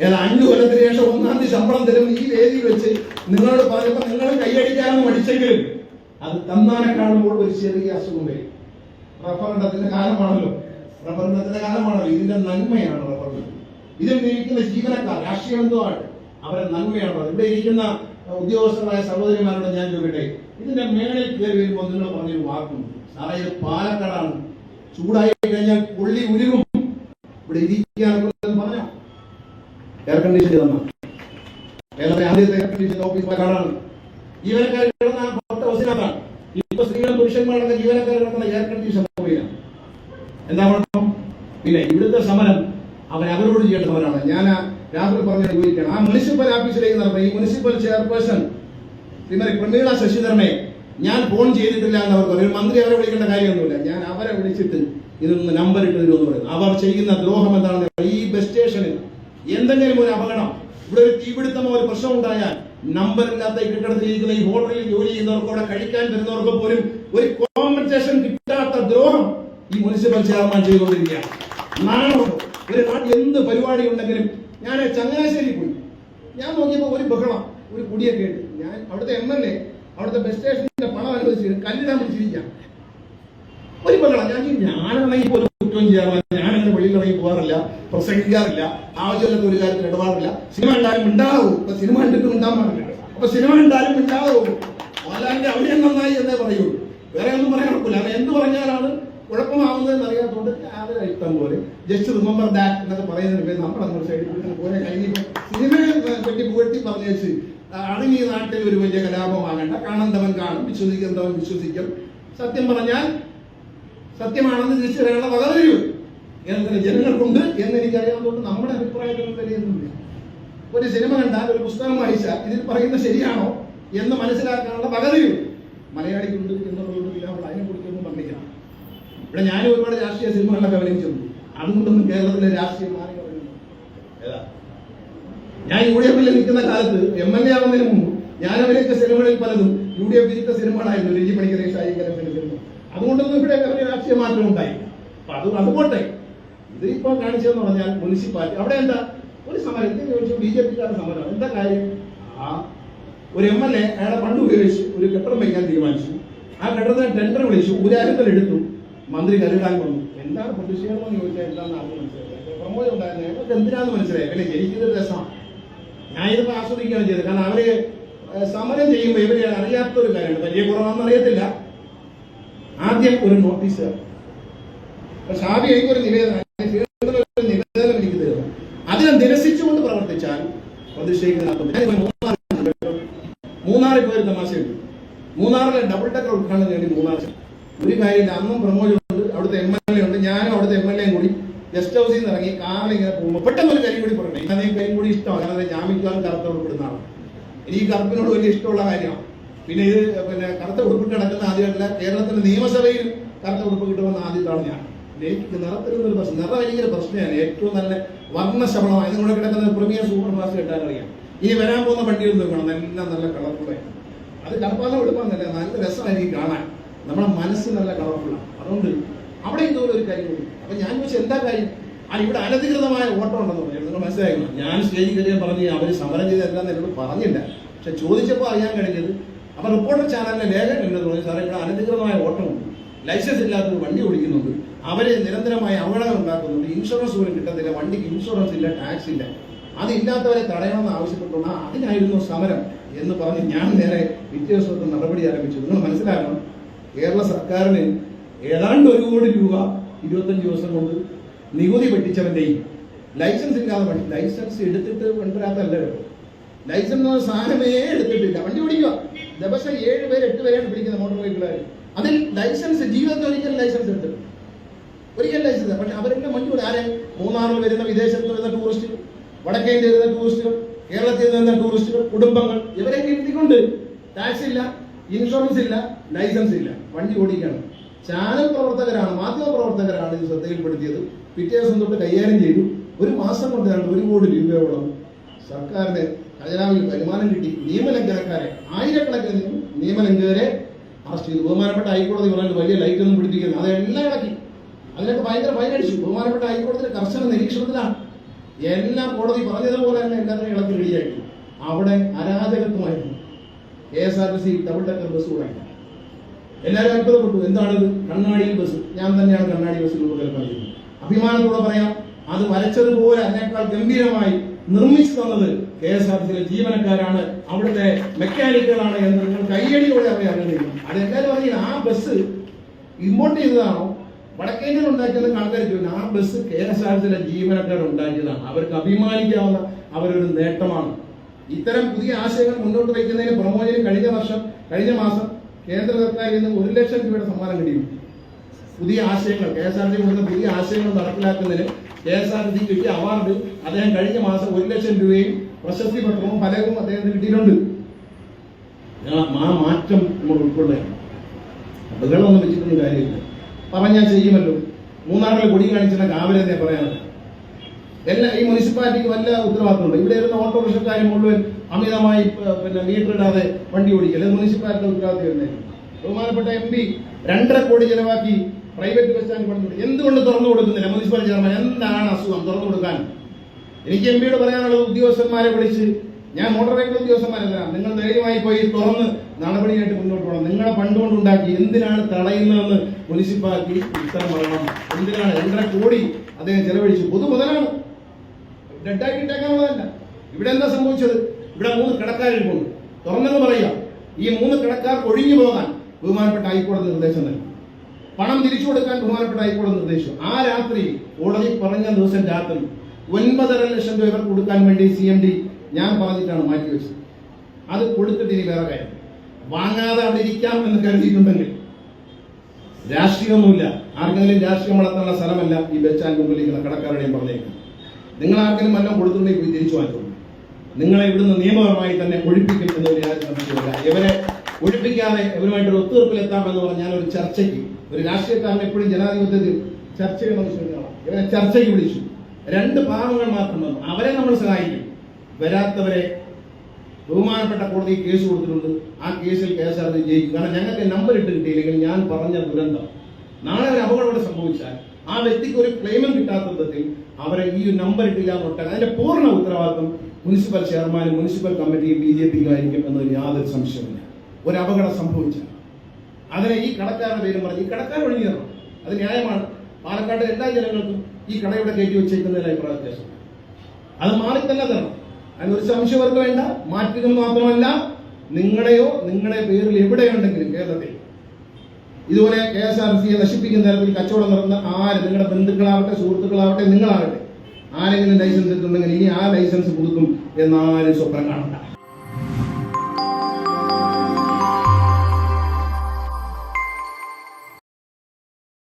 ഏതാ 5 കൊല്ലത്തിന് ശേഷം 1-ാം തീയതി ശമ്പളം തരും ഈ വേദിയിൽ വെച്ച് നിങ്ങളോട് പറഞ്ഞപ്പോൾ നിങ്ങൾ കൈയടിക്കാനും മടിച്ചെങ്കിലും അത് തന്നാനെ കാണുമ്പോൾ ഒരു ചെറിയ അസുഖം വരും. റഫറണ്ടത്തിന്റെ കാലമാണല്ലോ, ഇതിന്റെ നന്മയാണ് റഫറണ്ടം. ഇതിൽ ഇരിക്കുന്ന ജീവനക്കാർ രാഷ്ട്രീയ ബന്ധുവാണ്, അവരെ നന്മയാണ്. ഇവിടെ ഇരിക്കുന്ന ഉദ്യോഗസ്ഥരായ സഹോദരിമാരോട് ഞാൻ ചോദിക്കട്ടെ, ഇതിന്റെ മേളിൽ കയറി വരുമ്പോൾ നിങ്ങൾ പറഞ്ഞൊരു വാക്കുണ്ട്, സാറേ ഇത് പാലക്കാടാണ്, ചൂടായി കഴിഞ്ഞാൽ പുള്ളി ഉരുകും, ഇവിടെ ഇരിക്കുകയാണെന്ന് പറഞ്ഞോ. എയർ കണ്ടീഷൻ തന്ന കേരളത്തിലെ ആദ്യത്തെ എയർ കണ്ടീഷൻ ഓഫീസ് പാലക്കാടാണ്. ജീവനക്കാർ കിടന്ന 10 ബസ്സിനകത്താണ്. ഇപ്പൊ സ്ത്രീകളും പുരുഷന്മാരുടെ ജീവനക്കാർ കിടക്കുന്ന എയർ കണ്ടീഷൻ ഓഫീസാണ്. എന്താ കുഴപ്പം? പിന്നെ ഇവിടുത്തെ സമരം അവരോട് ചെയ്യേണ്ട സമരമാണ്. ഞാൻ രാത്രി പറഞ്ഞ ചോദിക്കണം, ആ മുനിസിപ്പൽ ഓഫീസിലേക്ക് നടന്ന ഈ മുനിസിപ്പൽ ചെയർപേഴ്സൺ ശ്രീമതി പ്രമീള ശശിധരനെ ഞാൻ ഫോൺ ചെയ്തിട്ടില്ല എന്ന് അവർ പറയും. മന്ത്രി അവരെ വിളിക്കേണ്ട കാര്യമൊന്നുമില്ല, ഞാൻ അവരെ വിളിച്ചിട്ട് ഇതൊന്ന് നമ്പർ ഇട്ട് തരുമെന്ന് പറയുന്നു. അവർ ചെയ്യുന്ന ദ്രോഹം എന്താണെന്ന്, ഈ ബസ് സ്റ്റേഷനിൽ എന്തെങ്കിലും ഒരു അപകടം, ഇവിടെ ഒരു തീപിടുത്തമോ ഒരു പ്രശ്നം ഉണ്ടായാൽ നമ്പറില്ലാത്ത ഈ കെട്ടിടത്തിലിരിക്കുന്ന ഈ ഹോട്ടലിൽ ജോലി ചെയ്യുന്നവർക്ക്, അവിടെ കഴിക്കാൻ വരുന്നവർക്ക് പോലും ഒരു കോമ്പൻസേഷൻ കിട്ടാത്ത ദ്രോഹം ഈ മുനിസിപ്പൽ ചെയർമാൻ ചെയ്തുകൊണ്ടിരിക്കുകയാണ്. നാണമുണ്ടോ? ഒരു നാട്ടിൽ എന്ത് പരിപാടി ഉണ്ടെങ്കിലും, ഞാൻ ചങ്ങനാശ്ശേരി പോയി, ഞാൻ നോക്കിയപ്പോൾ ഒരു ബഹളം, ഒരു കുടിയൊക്കെ ഉണ്ട്. ഞാൻ അവിടുത്തെ MLA അവിടുത്തെ ബസ് സ്റ്റേഷനിന്റെ പണം അനുവദിച്ച് കല്ലിടാൻ പിടിച്ചിരിക്കാം, ഒരു ബഹളം. ഞാനാണെങ്കിൽ ഒരു കുറ്റവും ചെയ്യാറില്ല, ഞാനങ്ങനെ വെളിയിലിറങ്ങി പോകാറില്ല, പ്രസംഗിക്കാറില്ല, ആവശ്യമില്ലാത്ത ഒരു കാര്യത്തിൽ ഇടപാടില്ല. സിനിമ ഉണ്ടാലും ഉണ്ടാവും, ഇപ്പൊ സിനിമ കണ്ടിട്ട് ഉണ്ടാൻ പാടില്ല, അപ്പൊ സിനിമ ഉണ്ടാലും ഉണ്ടാവും. മോഹൻലാലിന്റെ അവിടെ നന്നായി എന്നേ പറയൂ, വേറെ ഒന്നും പറയാൻ നടക്കില്ല. അവൻ എന്ത് പറഞ്ഞാലാണ് കുഴപ്പമാവുന്നതെന്ന് അറിയാത്തതുകൊണ്ട് അവരെ ഇഷ്ടം പോലെ ജസ്റ്റ് റിമെമ്പർ ദാറ്റ് എന്നൊക്കെ പറയുന്നതിന് പേര് നമ്മൾ അങ്ങോട്ട് സൈഡിൽ പോലെ കഴിഞ്ഞപ്പോൾ സിനിമയെ പറ്റി പുകഴ്ത്തി പറഞ്ഞു വെച്ച് അടങ്ങി ഈ നാട്ടിൽ ഒരു വലിയ കലാപമാകേണ്ട, കാണുന്നവൻ കാണും, വിശ്വസിക്കുന്നവൻ വിശ്വസിക്കും, സത്യം പറഞ്ഞാൽ സത്യമാണെന്ന് തിരിച്ചു വരാനുള്ള വക വരൂ എന്നതിന് ജനങ്ങൾക്കുണ്ട് എന്ന് എനിക്കറിയാവുന്നതുകൊണ്ട് നമ്മുടെ അഭിപ്രായത്തിനും വലിയൊന്നുമില്ല. ഒരു സിനിമ കണ്ടാൽ, ഒരു പുസ്തകം വായിച്ചാൽ ഇതിൽ പറയുന്നത് ശരിയാണോ എന്ന് മനസ്സിലാക്കാനുള്ള വക വരൂ മലയാളിക്കുണ്ട് എന്നുള്ളതുകൊണ്ട് നമ്മൾ അതിനെക്കുറിച്ചൊന്നും പറഞ്ഞിരിക്കണം. ഇവിടെ ഞാനും ഒരുപാട് രാഷ്ട്രീയ സിനിമകളൊക്കെ അഭിനയിച്ചിട്ടുണ്ട്, അതുകൊണ്ടൊന്നും കേരളത്തിലെ രാഷ്ട്രീയം മാറി പറയുന്നു. ഏതാ ഞാൻ UDF നിൽക്കുന്ന കാലത്ത് MLA ആവുന്നതിന് മുമ്പ് ഞാൻ അഭിനയിച്ച സിനിമകളിൽ പലതും UDF വിരുദ്ധ സിനിമകളായിരുന്നു. രഞ്ജി പണിക്കരെ, ഷായി കലത്തിന്റെ സിനിമ. അതുകൊണ്ടൊന്നും ഇവിടെ വലിയ രാഷ്ട്രീയ മാറ്റം ഉണ്ടായി. അപ്പൊ അതുപോട്ടെ, ഇതിപ്പോ കാണിച്ചതെന്ന് പറഞ്ഞാൽ മുനിസിപ്പാലിറ്റി അവിടെ എന്താ ഒരു സമരം, എന്തെങ്കിലും ചോദിച്ചു BJP-ക്കാരുടെ സമരം. എന്താ കാര്യം? ഒരു MLA അയാളെ ഫണ്ട് ഉപയോഗിച്ച് ഒരു കെട്ടിടം വയ്ക്കാൻ തീരുമാനിച്ചു. ആ കെട്ടിടത്തിന് ടെൻഡർ വിളിച്ചു, ഊരാരത്തിലെടുത്തു, മന്ത്രി കല്ലിടാൻ വന്നു. എന്താണ് പ്രതിഷേധമെന്ന് ചോദിച്ചാൽ എന്താണെന്ന് ആർക്കും മനസ്സിലായി. പ്രമോദം ഉണ്ടായിരുന്നു, ഞങ്ങൾക്ക് എന്തിനാന്ന് മനസ്സിലായി. പിന്നെ എനിക്കിതൊരു രസമാണ്, ഞാൻ ഇതിപ്പോ ആസ്വദിക്കുകയാണ് ചെയ്തത്. കാരണം അവര് സമരം ചെയ്യുമ്പോൾ ഇവരെ അറിയാത്തൊരു കാര്യമുണ്ട്, വലിയ കുറവാണെന്ന് അറിയത്തില്ല. ആദ്യം ഒരു നോട്ടീസ്, ഷാബി എനിക്കൊരു നിവേദനം എനിക്ക് തരുന്നു, അതിനെ നിരസിച്ചുകൊണ്ട് പ്രവർത്തിച്ചാൽ പ്രതിഷേധിക്കുന്ന. മൂന്നാറിൽ പോയൊരു തമാശയുണ്ട്. മൂന്നാറിലെ ഡബിൾ ഡെക്കർ ഉദ്ഘാടനം വേണ്ടി മൂന്നാർ ഒരു കാര്യമില്ല, അന്നും പ്രമോദുണ്ട്, അവിടുത്തെ MLA ഉണ്ട്, ഞാനും അവിടുത്തെ MLA കൂടി ഗസ്റ്റ് ഹൗസിൽ നിന്ന് ഇറങ്ങി കാറിൽ ഇങ്ങനെ പോകുമ്പോൾ പെട്ടെന്ന് ഒരു കാര്യം കൂടി പറയണേ. എനിക്ക് കരിയും കൂടി ഇഷ്ടമാണ്, കാരണം ജാമിക്കാനും കറുത്ത ഉൾപ്പെടുന്നതാണ്. എനിക്ക് കറുപ്പിനോട് വലിയ ഇഷ്ടമുള്ള കാര്യമാണ്. പിന്നെ ഇത് കറുത്ത ഉടുപ്പിട്ട് കിടക്കുന്ന ആദ്യമായിട്ടില്ല, കേരളത്തിന്റെ നിയമസഭയിൽ കറുത്ത ഉടുപ്പ് കിട്ടുമെന്ന് ആദ്യത്താണ് ഞാൻ. എനിക്ക് നിറത്തിലൊരു പ്രശ്നം, നിറം എനിക്കൊരു പ്രശ്നമാണ്. ഏറ്റവും നല്ല വർണ്ണശബളമായി നിങ്ങളുടെ കിടക്കുന്ന പ്രീമിയർ സൂപ്പർ ഫാസ്റ്റ് കിട്ടാൻ അറിയാം. ഇനി വരാൻ പോകുന്ന വണ്ടിയിൽ നോക്കണം, എല്ലാം നല്ല കളർഫുള്ളായി. അത് കളർഫാലോ എടുപ്പാന്നല്ല, നല്ല രസമായിരിക്കും കാണാൻ, നമ്മുടെ മനസ്സ് നല്ല കളർഫുള്ളാണ്. അതുകൊണ്ട് അവിടെ ഇതുപോലെ ഒരു കാര്യമുണ്ട്. അപ്പൊ ഞാൻ ചോദിച്ചാൽ എന്താ കാര്യം? ഇവിടെ അനധികൃതമായ ഓട്ടം ഉണ്ടെന്ന് പറഞ്ഞു. നിങ്ങൾ മനസ്സിലാക്കണം, ഞാൻ സ്റ്റേജിൽ കയറിയാൻ പറഞ്ഞു അവര് സമരം ചെയ്തെല്ലാം എന്നോട് പറഞ്ഞില്ല, പക്ഷെ ചോദിച്ചപ്പോൾ അറിയാൻ കഴിഞ്ഞത്. അപ്പൊ റിപ്പോർട്ടർ ചാനലിലെ ലേഖകൻ എന്നോട് പറഞ്ഞു, സാറേ ഇവിടെ അനധികൃതമായ ഓട്ടമുണ്ട്, ലൈസൻസ് ഇല്ലാത്തൊരു വണ്ടി ഓടിക്കുന്നുണ്ട്, അവര് നിരന്തരമായ അപകടങ്ങൾ ഉണ്ടാക്കുന്നുണ്ട്, ഇൻഷുറൻസ് പോലും കിട്ടത്തില്ല, വണ്ടിക്ക് ഇൻഷുറൻസ് ഇല്ല, ടാക്സ് ഇല്ല, അതില്ലാത്തവരെ തടയണമെന്ന് ആവശ്യപ്പെട്ടുകൊണ്ട് അതിനായിരുന്നു സമരം എന്ന് പറഞ്ഞ് ഞാൻ നേരെ പിറ്റേ ദിവസത്തെ നടപടി ആരംഭിച്ചു. നിങ്ങൾ മനസ്സിലാക്കണം, കേരള സർക്കാരിന് ഏതാണ്ട് 1 കോടി രൂപ 25 ദിവസം കൊണ്ട് നികുതി വെട്ടിച്ചവന്റെയും ലൈസൻസ് ഇല്ലാതെ വണ്ടി, ലൈസൻസ് എടുത്തിട്ട് കൊണ്ടുവരാത്തല്ലോ, ലൈസൻസ് സാധനമേ എടുത്തിട്ടില്ല, വണ്ടി ഓടിക്കുക, ദിവസം 7 പേര് 8 പേരെയാണ് പിടിക്കുന്നത് മോട്ടോർ വെഹിക്കിളുകാർ. അതിൽ ലൈസൻസ് ജീവിതത്തിൽ ഒരിക്കലും ലൈസൻസ് എടുത്തിട്ട് ഒരിക്കലും ലൈസൻസ്. പക്ഷെ അവരെല്ലാം വണ്ടി ഓടി ആരെ? മൂന്നാറിൽ വരുന്ന, വിദേശത്ത് വരുന്ന ടൂറിസ്റ്റുകൾ, വടക്കേ ഇന്ത്യയിൽ വരുന്ന ടൂറിസ്റ്റുകൾ, കേരളത്തിൽ വരുന്ന ടൂറിസ്റ്റുകൾ, കുടുംബങ്ങൾ, ഇവരെയൊക്കെ ഇരുത്തിക്കൊണ്ട് ടാക്സ് ഇല്ല, ഇൻഷുറൻസ് ഇല്ല, ലൈസൻസ് ഇല്ല, വണ്ടി ഓടിക്കുകയാണ്. ചാനൽ പ്രവർത്തകരാണ്, മാധ്യമ പ്രവർത്തകരാണ് ഇത് ശ്രദ്ധയിൽപ്പെടുത്തിയത്. പിറ്റേ ദിവസം തൊട്ട് കൈകാര്യം ചെയ്തു. 1 മാസം കൊണ്ട് 1 കോടി രൂപയോളം സർക്കാരിന്റെ ഖജനാവിൽ വരുമാനം കിട്ടി. നിയമലംഘനക്കാരെ, ആയിരക്കണക്കിന് നിയമലംഘകരെ അറസ്റ്റ് ചെയ്തു. ബഹുമാനപ്പെട്ട ഹൈക്കോടതി പറഞ്ഞിട്ട് വലിയ ലൈറ്റ് ഒന്നും പിടിപ്പിക്കുന്നു, അതെല്ലാം ഇളക്കി, അതിനൊക്കെ ഭയങ്കര ഫൈൻ അടിച്ചു. ബഹുമാനപ്പെട്ട ഹൈക്കോടതിയുടെ കർശന നിരീക്ഷണത്തിലാണ്. എല്ലാം കോടതി പറഞ്ഞതുപോലെ തന്നെ എല്ലാത്തിനും ഇളക്കി റെഡിയാക്കി. അവിടെ അരാജകത്വമായിരുന്നു. KSRTC ഡബിൾ ഡെക്കർ ബസ് കൂടായി. എല്ലാവരും അത്ഭുതപ്പെട്ടു. എന്താണിത്? കണ്ണാടിയിൽ ബസ്. ഞാൻ തന്നെയാണ് കണ്ണാടി ബസ്സിൽ കൽപ്പന ചെയ്യുന്നത്. അഭിമാനത്തോടെ പറയാം, അത് വരച്ചതുപോലെ അതിനേക്കാൾ ഗംഭീരമായി നിർമ്മിച്ചു തന്നത് KSRTCയിലെ ജീവനക്കാരാണ്, അവിടുത്തെ മെക്കാനിക്കുകളാണ് എന്ന് നിങ്ങൾ കയ്യടിയോടെ അവരെ അറിയുന്നില്ല. അതെല്ലാവരും അറിയില്ല. ആ ബസ് ഇമ്പോർട്ട് ചെയ്തതാണോ വടക്കേന്ത്യയിൽ ഉണ്ടാക്കിയത് ആൾക്കാർക്ക്? ആ ബസ് KSRTCയിലെ ജീവനക്കാർ ഉണ്ടാക്കിയതാണ്. അവർക്ക് അഭിമാനിക്കാവുന്ന അവരൊരു നേട്ടമാണ്. ഇത്തരം പുതിയ ആശയങ്ങൾ മുന്നോട്ട് വയ്ക്കുന്നതിന് പ്രമോദിന് കഴിഞ്ഞ മാസം കേന്ദ്ര സർക്കാരിൽ നിന്ന് 1 ലക്ഷം രൂപയുടെ സമ്മാനം കിട്ടിയിട്ടുണ്ട്. പുതിയ ആശയങ്ങൾ KSRTC കൊടുക്കുന്ന പുതിയ ആശയങ്ങൾ നടപ്പിലാക്കുന്നതിന് KSRTC കിട്ടിയ അവാർഡ് അദ്ദേഹം കഴിഞ്ഞ മാസം 1 ലക്ഷം രൂപയും പ്രശസ്തി പത്രവും ഫലകവും അദ്ദേഹത്തിന് കിട്ടിയിട്ടുണ്ട്. ആ മാറ്റം നമ്മൾ ഉൾക്കൊള്ളുകയാണ്. ബഹളമൊന്നും വെച്ചിട്ടൊന്നും കാര്യമില്ല. പറഞ്ഞാൽ ചെയ്യുമല്ലോ. മൂന്നാറിൽ കൊടി കാണിച്ചിട്ട് കാവലെന്നെ പറയാനുള്ളത്. എല്ലാ ഈ മുനിസിപ്പാലിറ്റിക്ക് വല്ല ഉത്തരവാദിത്തമുണ്ട്? ഇവിടെ വരുന്ന ഓട്ടോറിക്ഷക്കാർ മുഴുവൻ അമിതമായി മീറ്റർ ഇടാതെ വണ്ടി ഓടിക്കൽ മുനിസിപ്പാലിറ്റി ഉത്തരവാദിത്തം വരുന്നതായിരുന്നു. ബഹുമാനപ്പെട്ട MP 2.5 കോടി ചെലവാക്കി പ്രൈവറ്റ് ബസ് സ്റ്റാൻഡ് പണിത്. എന്തുകൊണ്ട് തുറന്നു കൊടുക്കുന്നില്ല മുനിസിപ്പൽ ചെയർമാൻ? എന്താണ് അസുഖം തുറന്നു കൊടുക്കാൻ? എനിക്ക് MP യോട് പറയാനുള്ളത്, ഉദ്യോഗസ്ഥന്മാരെ വിളിച്ച്, ഞാൻ മോട്ടോർ വെഹിക്കിൾ ഉദ്യോഗസ്ഥന്മാരെ നിങ്ങൾ ധൈര്യമായി പോയി തുറന്ന് നടപടിയായിട്ട് മുന്നോട്ട് പോകണം. നിങ്ങളെ പണ്ടുകൊണ്ടുണ്ടാക്കി എന്തിനാണ് തടയുന്നതെന്ന് മുനിസിപ്പാലിറ്റി ഉത്തരം പറയണം. എന്തിനാണ് 2.5 കോടി അദ്ദേഹം ചെലവഴിച്ചു? പൊതുമുതലാണ്, ഡെഡാക്കി ഇട്ടേക്കാനുള്ളതല്ല. ഇവിടെ എന്താ സംഭവിച്ചത്? ഇവിടെ 3 കടക്കാരിപ്പുണ്ട്. തുറന്നെന്ന് പറയുക. ഈ 3 കടക്കാർക്ക് ഒഴിഞ്ഞു പോകാൻ ബഹുമാനപ്പെട്ട ഹൈക്കോടതി നിർദ്ദേശം നൽകി. പണം തിരിച്ചു കൊടുക്കാൻ ബഹുമാനപ്പെട്ട ഹൈക്കോടതി നിർദ്ദേശിച്ചു. ആ രാത്രി കോടതി പറഞ്ഞ ദിവസം രാത്രി 9.5 ലക്ഷം രൂപ ഇവർക്ക് കൊടുക്കാൻ വേണ്ടി CMD ഞാൻ പറഞ്ഞിട്ടാണ് മാറ്റിവെച്ചത്. അത് കൊടുത്തിട്ട് ഇനി വേറെ കാര്യം, വാങ്ങാതെ അവിടെ ഇരിക്കാം എന്ന് കരുതിയിട്ടുണ്ടെങ്കിൽ രാഷ്ട്രീയമൊന്നുമില്ല. ആർക്കെങ്കിലും രാഷ്ട്രീയം വളർത്താനുള്ള സ്ഥലമല്ല ഈ ബെച്ചാൻ മുമ്പിലിരിക്കുന്ന കടക്കാരുടെയും പറഞ്ഞേക്കുന്നത്. നിങ്ങൾ ആർക്കെങ്കിലും വല്ലതും കൊടുത്തിട്ടുണ്ടെങ്കിൽ പോയി തിരിച്ചു മാറ്റുന്നു. നിങ്ങളെ ഇവിടുന്ന് നിയമപരമായി തന്നെ ഒഴിപ്പിക്കും എന്നൊരു യാതൊരു സംശയമില്ല. ഇവരെ ഒഴിപ്പിക്കാതെ ഇവരുമായിട്ടൊരു ഒത്തുതീർപ്പിലെത്താമെന്ന് പറഞ്ഞാൽ ഒരു ചർച്ചയ്ക്ക്, ഒരു രാഷ്ട്രീയക്കാരൻ എപ്പോഴും ജനാധിപത്യത്തിൽ ചർച്ച ചെയ്യണമെന്ന് ശ്രമിക്കണം. ഇവരെ ചർച്ചയ്ക്ക് വിളിച്ചു. 2 പാവങ്ങൾ മാത്രം വന്നു. അവരെ നമ്മൾ സഹായിക്കും. വരാത്തവരെ ബഹുമാനപ്പെട്ട കോടതി കേസ് കൊടുത്തിട്ടുണ്ട്. ആ കേസിൽ KSRTC ജയിക്കും. കാരണം ഞങ്ങൾക്ക് നമ്പർ ഇട്ട് കിട്ടിയില്ലെങ്കിൽ ഞാൻ പറഞ്ഞ ദുരന്തം നാളെ ഒരു അപകടം സംഭവിച്ചാൽ ആ വ്യക്തിക്ക് ഒരു ക്ലെയിമും കിട്ടാത്ത വിധത്തിൽ അവരെ ഈ നമ്പർ ഇട്ടില്ല എന്നൊട്ടാൽ അതിന്റെ പൂർണ്ണ ഉത്തരവാദിത്വം മുനിസിപ്പൽ ചെയർമാനും മുനിസിപ്പൽ കമ്മിറ്റിയും BJPക്കും ആയിരിക്കും എന്നൊരു യാതൊരു സംശയമില്ല. ഒരു അപകടം സംഭവിച്ചാൽ അതിനെ ഈ കടക്കാരുടെ പേരും പറഞ്ഞ് ഈ കടക്കാർ ഒഴിഞ്ഞു തരണം. അത് ന്യായമാണ്. പാലക്കാട് എല്ലാ ജനങ്ങൾക്കും ഈ കടയുടെ കയറ്റി വെച്ചേക്കുന്നതിന് അഭിപ്രായ വ്യത്യാസം. അത് മാറി തന്നെ തരണം. അതിനൊരു സംശയം അവർക്ക് വേണ്ട. മാറ്റുക മാത്രമല്ല, നിങ്ങളുടെ പേരിൽ എവിടെയുണ്ടെങ്കിലും കേരളത്തിൽ ഇതുപോലെ KSRTCയെ നശിപ്പിക്കുന്ന തരത്തിൽ കച്ചവടം നടന്ന നിങ്ങളുടെ ബന്ധുക്കളാവട്ടെ, സുഹൃത്തുക്കളാവട്ടെ, നിങ്ങളാവട്ടെ, ആരെങ്കിലും ലൈസൻസ് എടുത്തുണ്ടെങ്കിൽ ഇനി ആ ലൈസൻസ് പുതുക്കും എന്നാരും സ്വപ്നം കാണണ്ട.